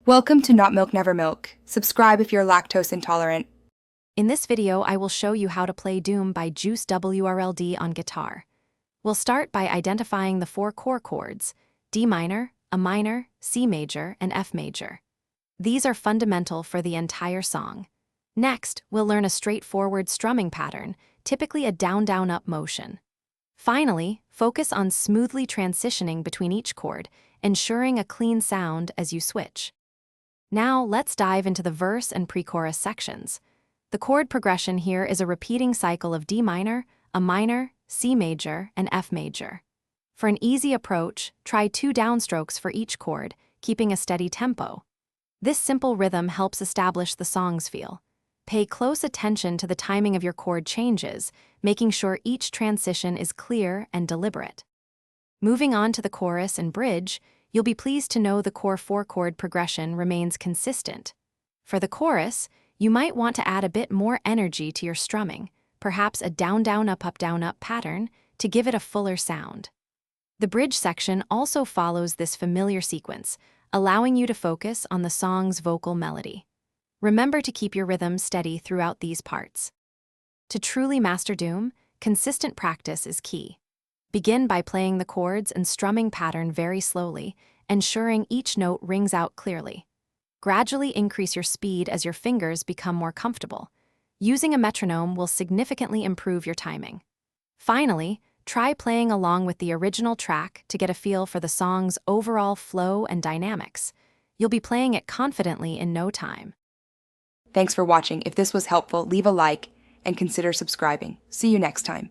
Welcome to Not Milk Never Milk. Subscribe if you're lactose intolerant. In this video, I will show you how to play Doom by Juice WRLD on guitar. We'll start by identifying the four core chords: D minor, A minor, C major, and F major. These are fundamental for the entire song. Next, we'll learn a straightforward strumming pattern, typically a down-down-up motion. Finally, focus on smoothly transitioning between each chord, ensuring a clean sound as you switch. Now, let's dive into the verse and pre-chorus sections. The chord progression here is a repeating cycle of D minor, A minor, C major, and F major. For an easy approach, try 2 downstrokes for each chord, keeping a steady tempo. This simple rhythm helps establish the song's feel. Pay close attention to the timing of your chord changes, making sure each transition is clear and deliberate. Moving on to the chorus and bridge, you'll be pleased to know the core 4-chord progression remains consistent. For the chorus, you might want to add a bit more energy to your strumming, perhaps a down-down-up-up-down-up pattern, to give it a fuller sound. The bridge section also follows this familiar sequence, allowing you to focus on the song's vocal melody. Remember to keep your rhythm steady throughout these parts. To truly master Doom, consistent practice is key. Begin by playing the chords and strumming pattern very slowly, ensuring each note rings out clearly. Gradually increase your speed as your fingers become more comfortable. Using a metronome will significantly improve your timing. Finally, try playing along with the original track to get a feel for the song's overall flow and dynamics. You'll be playing it confidently in no time. Thanks for watching. If this was helpful, leave a like and consider subscribing. See you next time.